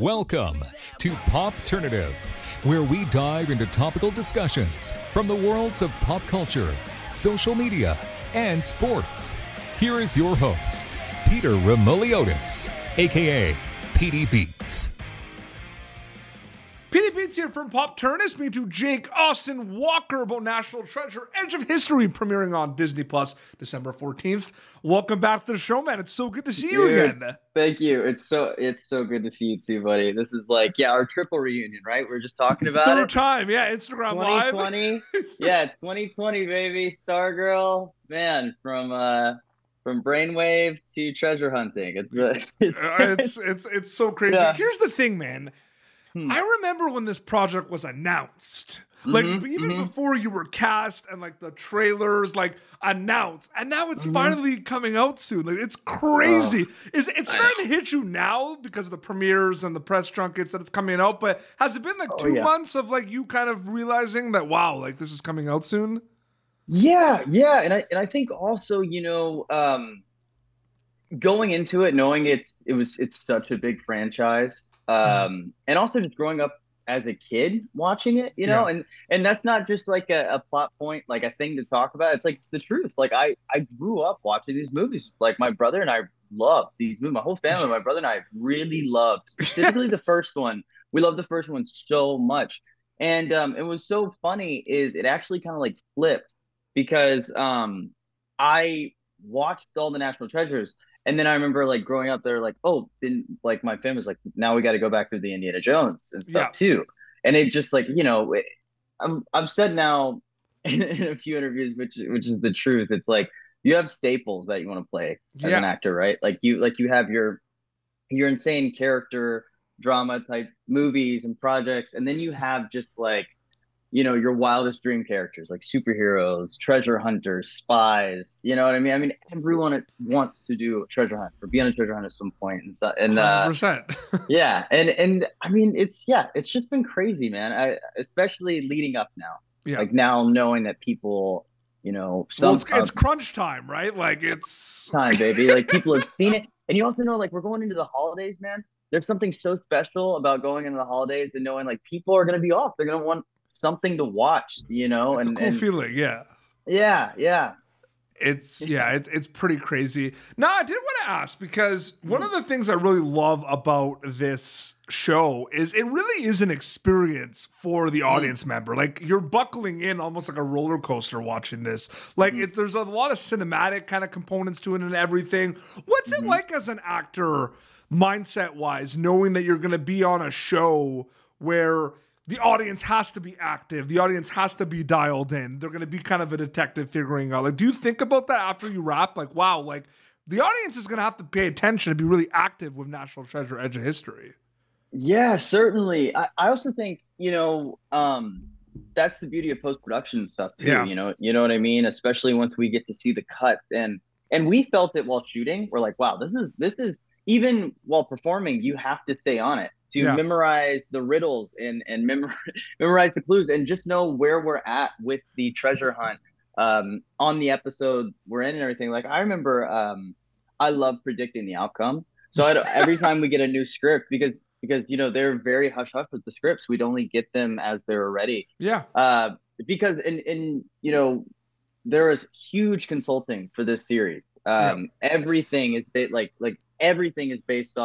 Welcome to Popternative, where we dive into topical discussions from the worlds of pop culture, social media, and sports. Here is your host, Peter Remoliotis, aka PD Beats. PD Beats here from Popternative. Me to Jake Austin Walker about National Treasure: Edge of History, premiering on Disney Plus December 14th. Welcome back to the show, man. It's so good to see you again. Thank you. It's so good to see you too, buddy. This is like, our triple reunion, right? We're just talking about Third time, yeah. Instagram 2020, Live. 2020, baby. Stargirl, man, from Brainwave to treasure hunting. It's so crazy. Yeah. Here's the thing, man. I remember when this project was announced, even before you were cast and like the trailers announced, and now it's finally coming out soon. Like, it's crazy. It's starting to hit you now because of the premieres and the press junkets that it's coming out. But has it been like 2 months of like you kind of realizing that, wow, like this is coming out soon? Yeah, and I think also, going into it knowing it's such a big franchise. And also just growing up as a kid watching it, and that's not just like a plot point, like a thing to talk about. It's like, it's the truth. Like I grew up watching these movies. Like my brother and I loved these movies. My whole family, my brother and I really loved specifically the first one. We loved the first one so much. And it was so funny is it actually kind of like flipped because I watched all the National Treasures. And then I remember like growing up there, like, oh, then like my family was like, now we got to go back through the Indiana Jones and stuff too. And it just like, I've said now in a few interviews, which is the truth. It's like you have staples that you want to play as an actor, right? Like you have your insane character drama type movies and projects, and then you have just like, your wildest dream characters like superheroes, treasure hunters, spies. You know what I mean? I mean, everyone wants to do a treasure hunt or be on a treasure hunt at some point. And 100%. Yeah. And I mean, it's just been crazy, man. Especially leading up now. Yeah. Like now knowing that people, it's crunch time, right? Like it's time, baby. Like people have seen it. And you also know, like, we're going into the holidays, man. There's something so special about going into the holidays and knowing like people are going to be off. They're going to want something to watch, It's a cool feeling, yeah. It's pretty crazy. Now, I did want to ask, because one of the things I really love about this show is it really is an experience for the audience member. Like, you're buckling in almost like a roller coaster watching this. Like, there's a lot of cinematic kind of components to it and everything. What's it like as an actor, mindset-wise, knowing that you're going to be on a show where the audience has to be active. The audience has to be dialed in. They're going to be kind of a detective figuring out. Like, do you think about that after you wrap? Like, wow, like the audience is going to have to pay attention and be really active with National Treasure: Edge of History. Yeah, certainly. I also think, that's the beauty of post-production and stuff too. Yeah. You know what I mean? Especially once we get to see the cut, and we felt it while shooting. We're like, wow, this is even while performing, you have to stay on it to memorize the riddles and memorize the clues and just know where we're at with the treasure hunt on the episode we're in and everything. Like, I remember I love predicting the outcome. So every time we get a new script, because they're very hush-hush with the scripts. We'd only get them as they're ready. Yeah. Because there is huge consulting for this series. Everything is everything is based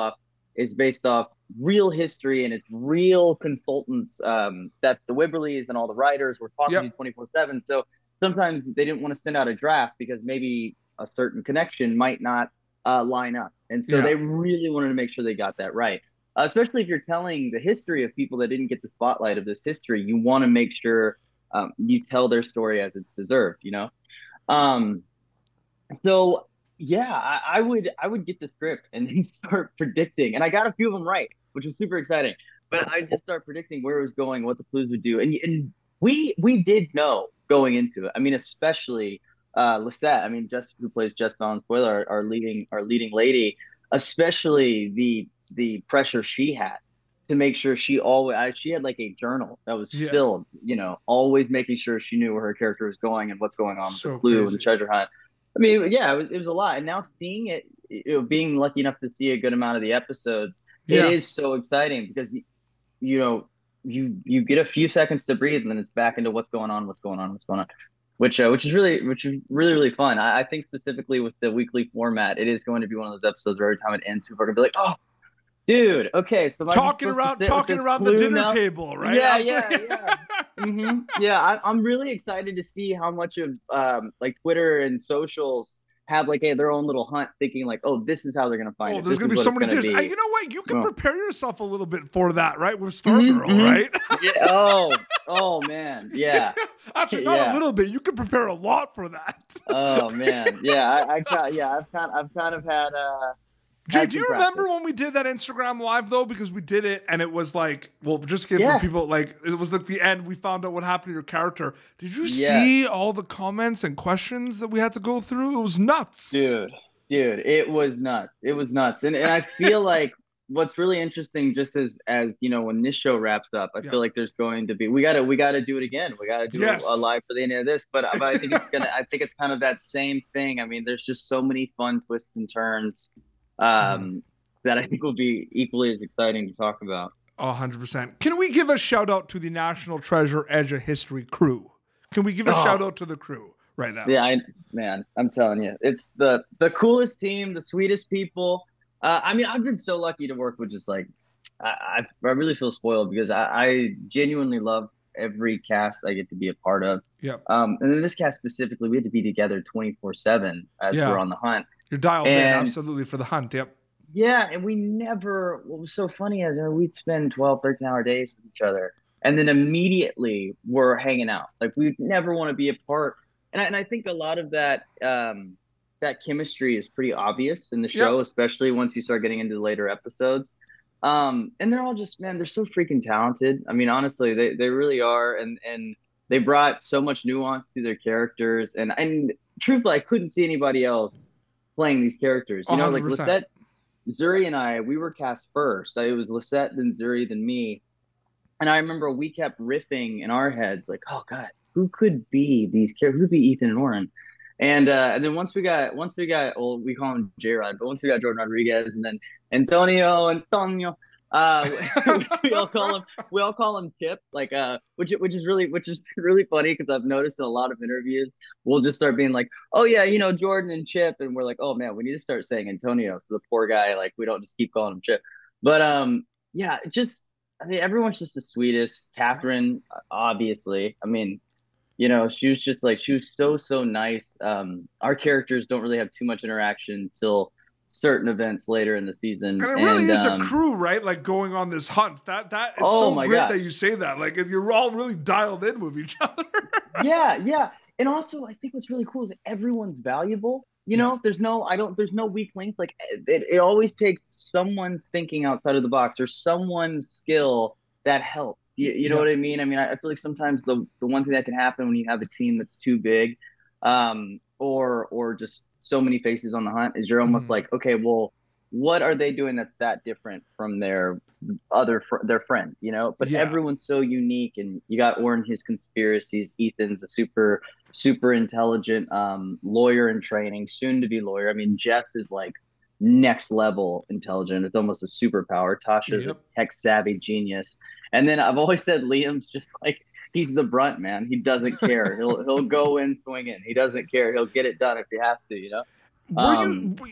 off real history, and it's real consultants that the Wibberleys and all the writers were talking to 24/7. So sometimes they didn't want to send out a draft because maybe a certain connection might not line up. And so they really wanted to make sure they got that right. Especially if you're telling the history of people that didn't get the spotlight of this history, you want to make sure you tell their story as it's deserved, So yeah, I would get the script and then start predicting, and I got a few of them right, which was super exciting. But I just start predicting where it was going, what the clues would do, and we did know going into it. I mean, especially Lisette. I mean, Jess, who plays Jess Valenzuela, our leading lady, especially the pressure she had to make sure she had like a journal that was filled, always making sure she knew where her character was going and what's going on with the clue and the treasure hunt. I mean, yeah, it was a lot. And now seeing it, being lucky enough to see a good amount of the episodes, Yeah. It is so exciting because you know, you get a few seconds to breathe, and then it's back into what's going on, which is really fun. I think specifically with the weekly format, it is going to be one of those episodes where every time it ends, people are gonna be like, "Oh, dude, okay, so am I just supposed to sit with this around the clue dinner now?" table, right? Yeah, yeah. Yeah, I'm really excited to see how much of like Twitter and socials have like their own little hunt, thinking like, oh, this is how they're gonna find it. There's This gonna is be what so it's many gonna theories. be. You know what? You can Oh. prepare yourself a little bit for that, right? With Stargirl, right? Yeah. Oh man. Yeah. Actually, not a little bit. You can prepare a lot for that. Oh man. Yeah. I've kind of had Jay, do you remember when we did that Instagram live though? Because we did it and it was like, well, just kidding for people, like it was at the end we found out what happened to your character. Did you see all the comments and questions that we had to go through? It was nuts. Dude, it was nuts. And I feel like what's really interesting, just as you know, when this show wraps up, I feel like there's going to be we gotta do it again. We gotta do a live for the end of this. But I think it's kind of that same thing. I mean, there's just so many fun twists and turns that I think will be equally as exciting to talk about. 100%. Can we give a shout out to the National Treasure Edge of History crew? Can we give a shout out to the crew right now? Yeah, I'm telling you, it's the coolest team, the sweetest people. I mean, I've been so lucky to work with just like, I really feel spoiled because I genuinely love every cast I get to be a part of. Yep. And in this cast specifically, we had to be together 24/7 as we're on the hunt. You're dialed in absolutely for the hunt. Yep. Yeah. And what was so funny is we'd spend 12, 13-hour days with each other. And then immediately we're hanging out. Like we never want to be apart. And I think a lot of that that chemistry is pretty obvious in the show, especially once you start getting into the later episodes. And they're all just, man, they're so freaking talented. I mean, honestly, they really are. And they brought so much nuance to their characters. And truthfully, I couldn't see anybody else playing these characters. You know, 100%. like Lisette, Zuri and I, we were cast first. It was Lisette, then Zuri, then me. And I remember we kept riffing in our heads, like, oh God, who could be these characters? Who could be Ethan and Oren? And then once we got, well, we call him J-Rod, but once we got Jordan Rodriguez and then Antonio, we all call him Chip, like which is really funny because I've noticed in a lot of interviews we'll just start being like, oh yeah, you know, Jordan and Chip, and we're like, oh man, we need to start saying Antonio, so the poor guy, like, we don't just keep calling him Chip. But yeah, just, I mean, everyone's just the sweetest. Catherine, obviously, I mean, you know, she was so nice. Our characters don't really have too much interaction till certain events later in the season. And it really is a crew, right? like going on this hunt. That it's so great that you say that. Like you're all really dialed in with each other. Yeah. And also, I think what's really cool is everyone's valuable. You know, there's no weak links. Like it always takes someone's thinking outside of the box or someone's skill that helps. You know what I mean? I mean, I feel like sometimes the one thing that can happen when you have a team that's too big, or just so many faces on the hunt, is you're almost like, okay, well, what are they doing that's that different from their friend, you know? But everyone's so unique, and you got Oren, his conspiracies. Ethan's a super intelligent lawyer in training, soon to be lawyer. I mean, Jess is like next level intelligent. It's almost a superpower. Tasha's a tech savvy genius. And then I've always said Liam's just like, he's the brunt, man. He doesn't care. He'll go in swinging. He doesn't care. He'll get it done if he has to, you know?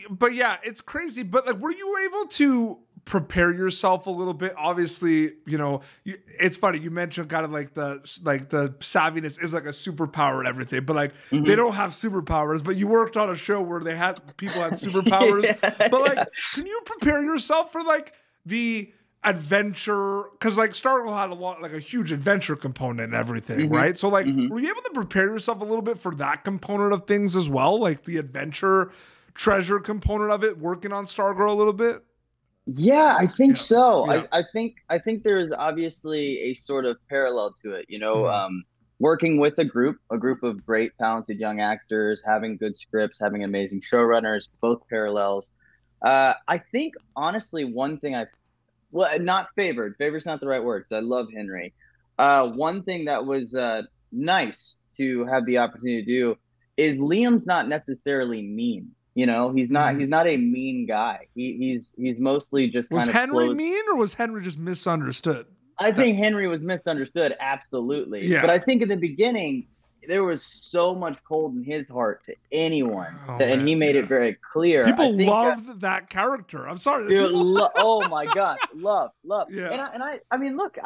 But yeah, it's crazy. But like, were you able to prepare yourself a little bit? Obviously, you know, it's funny. You mentioned kind of like the savviness is like a superpower and everything, but like they don't have superpowers. But you worked on a show where people had superpowers. But like, can you prepare yourself for like the adventure? Because like Stargirl had a huge adventure component and everything, right? So like, were you able to prepare yourself a little bit for that component of things as well, like the adventure treasure component of it, working on Stargirl a little bit? Yeah, I think so. Yeah. I think there is obviously a sort of parallel to it, you know, working with a group of great, talented young actors, having good scripts, having amazing showrunners, both parallels. I think honestly, one thing not favor's not the right word, because I love Henry. One thing that was nice to have the opportunity to do is Liam's not necessarily mean. You know, he's not a mean guy. He's mostly just was kind of Henry mean, or was Henry just misunderstood? I think Henry was misunderstood, absolutely. Yeah. But I think in the beginning, there was so much cold in his heart to anyone, and he made it very clear. People loved that character. I'm sorry, dude. Oh my gosh, love. Yeah. And I mean, look,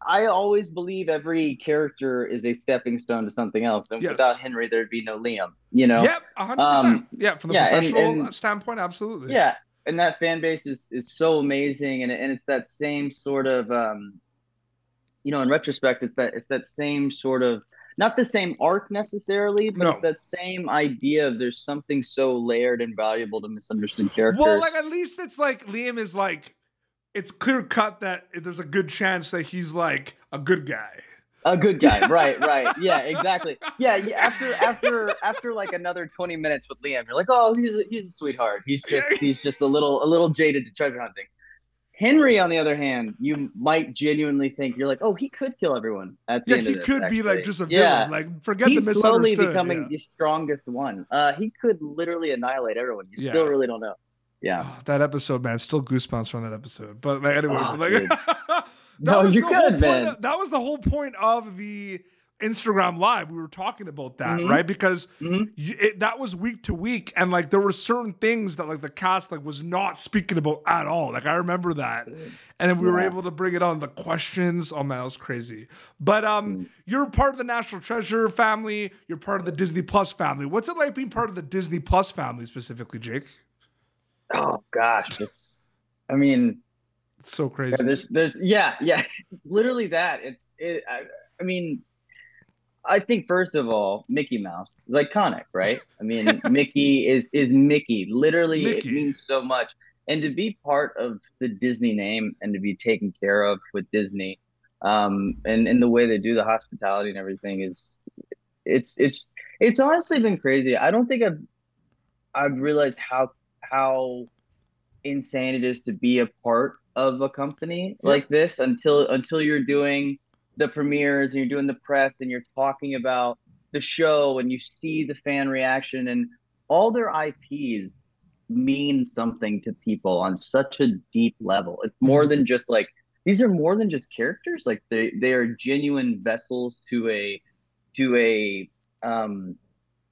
I always believe every character is a stepping stone to something else, and without Henry, there'd be no Liam. You know. Yep, 100%. Yeah, from the professional standpoint, absolutely. Yeah. And that fan base is so amazing, and it's that same sort of, you know, in retrospect, it's that same sort of, not the same arc necessarily, but it's that same idea of there's something so layered and valuable to misunderstood characters. Well, like at least it's like Liam is like, it's clear cut that there's a good chance that he's like a good guy. A good guy, right. Yeah, exactly. Yeah, after like another 20 minutes with Liam, you're like, oh, he's a sweetheart. He's just a little jaded to treasure hunting. Henry, on the other hand, you might genuinely think, you're like, oh, he could kill everyone at the end of this. He could be like just a villain. Like, forget the misunderstood. He's slowly becoming the strongest one. He could literally annihilate everyone. You still really don't know. Yeah. Oh, that episode, man, still goosebumps from that episode. But like, anyway, no, you could, man. That was the whole point of the Instagram Live. We were talking about that, right? Because that was week to week, and like there were certain things that like the cast like was not speaking about at all. Like I remember that, and then we were able to bring it on the questions. Oh man, that was crazy. But you're part of the National Treasure family. You're part of the Disney Plus family. What's it like being part of the Disney Plus family specifically, Jake? Oh gosh, it's so crazy. There's it's literally that. I mean, I think first of all, Mickey Mouse is iconic, right? I mean, Mickey is Mickey. Literally, Mickey. It means so much. And to be part of the Disney name and to be taken care of with Disney, and the way they do the hospitality and everything it's honestly been crazy. I don't think I've realized how insane it is to be a part of a company like this until you're doing the premieres and you're doing the press and you're talking about the show and you see the fan reaction, and all their IPs mean something to people on such a deep level. It's more than just like, these are more than just characters. Like they are genuine vessels to a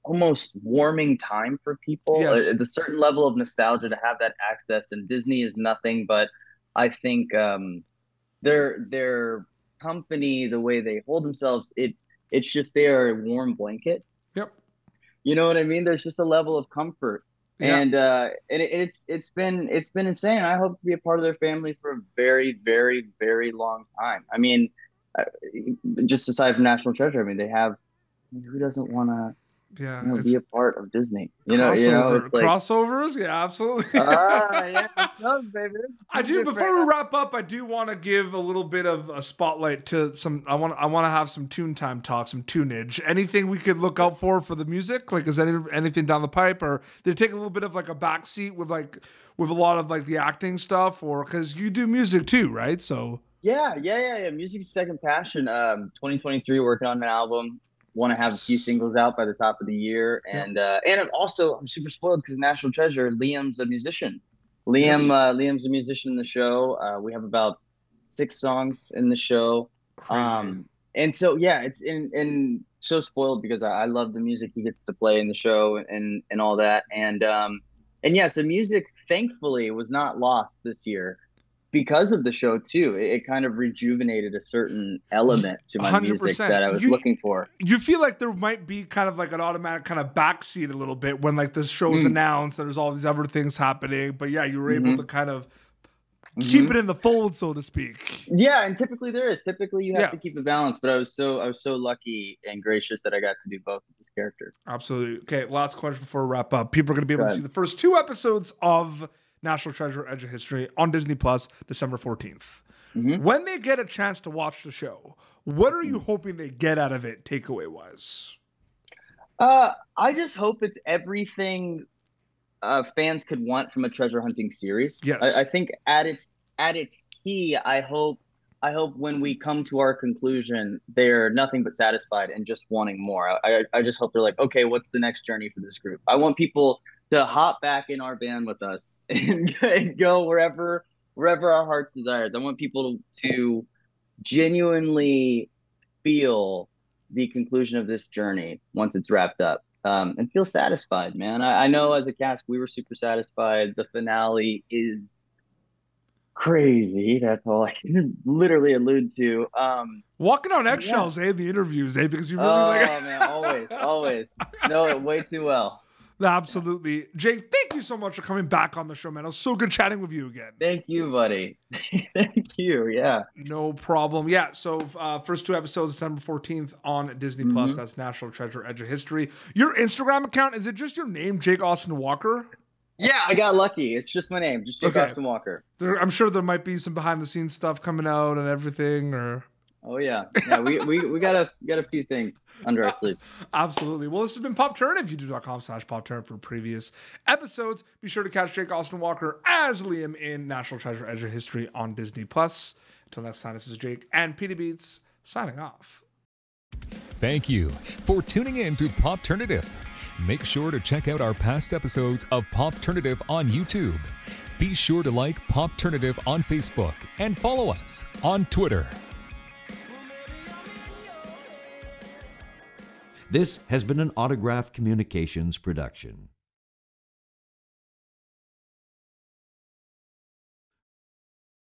almost warming time for people. The certain level of nostalgia to have that access, and Disney is nothing but, I think, their company, the way they hold themselves, it's just, they are a warm blanket. Yep. You know what I mean? There's just a level of comfort. And it's been insane. I hope to be a part of their family for a very, very, very long time. I mean, just aside from National Treasure, I mean, they have, who doesn't want to be a part of Disney? You know, it's like, crossovers. Yeah, absolutely. Baby. I do. Before we wrap up, I do want to give a little bit of a spotlight to some. I want to have some tune time talk, some tunage. Anything we could look out for the music? Like, is anything down the pipe, or did it take a little bit of like a backseat with a lot of like the acting stuff, or because you do music too, right? So yeah. Music's a second passion. 2023, working on an album. Want to have a few singles out by the top of the year, and I'm super spoiled because National Treasure, Liam's a musician. Liam's a musician in the show. We have about 6 songs in the show. Crazy. And so it's in so spoiled because I love the music he gets to play in the show and all that. So music thankfully was not lost this year because of the show too. It kind of rejuvenated a certain element to my 100%. Music that I was looking for. You feel like there might be kind of like an automatic kind of backseat a little bit when like the show's announced, there's all these other things happening, but you were able to kind of keep it in the fold, so to speak. Yeah, and typically you have to keep a balance, but I was so lucky and gracious that I got to do both of these characters. Absolutely. Okay, last question before we wrap up. People are going to be able to see the first 2 episodes of National Treasure: Edge of History on Disney Plus, December 14th. When they get a chance to watch the show, what are you hoping they get out of it, takeaway wise? I just hope it's everything fans could want from a treasure hunting series. Yes, I think at its key, I hope when we come to our conclusion, they're nothing but satisfied and just wanting more. I just hope they're like, okay, what's the next journey for this group? I want people to hop back in our band with us and go wherever our heart's desires. I want people to genuinely feel the conclusion of this journey once it's wrapped up, and feel satisfied, man. I know as a cast, we were super satisfied. The finale is crazy. That's all I can literally allude to. Walking on eggshells, in the interviews, because you really man, always know it way too well. Absolutely. Jake, thank you so much for coming back on the show, man. It was so good chatting with you again. Thank you, buddy. Thank you. Yeah. No problem. Yeah. So first 2 episodes, December 14th on Disney Plus. That's National Treasure Edge of History. Your Instagram account, is it just your name, Jake Austin Walker? Yeah, I got lucky. It's just my name, just Jake Austin Walker. I'm sure there might be some behind the scenes stuff coming out and everything, or... Oh yeah, we got a few things under our sleeves. Absolutely. Well, this has been Pop Turn. YouTube.com/Pop Turn for previous episodes. Be sure to catch Jake Austin Walker as Liam in National Treasure Edge of History on Disney Plus. Until next time, this is Jake and Petey Beats signing off. Thank you for tuning in to Popternative. Make sure to check out our past episodes of Popternative on YouTube. Be sure to like Popternative on Facebook and follow us on Twitter. This has been an Autograph Communications production.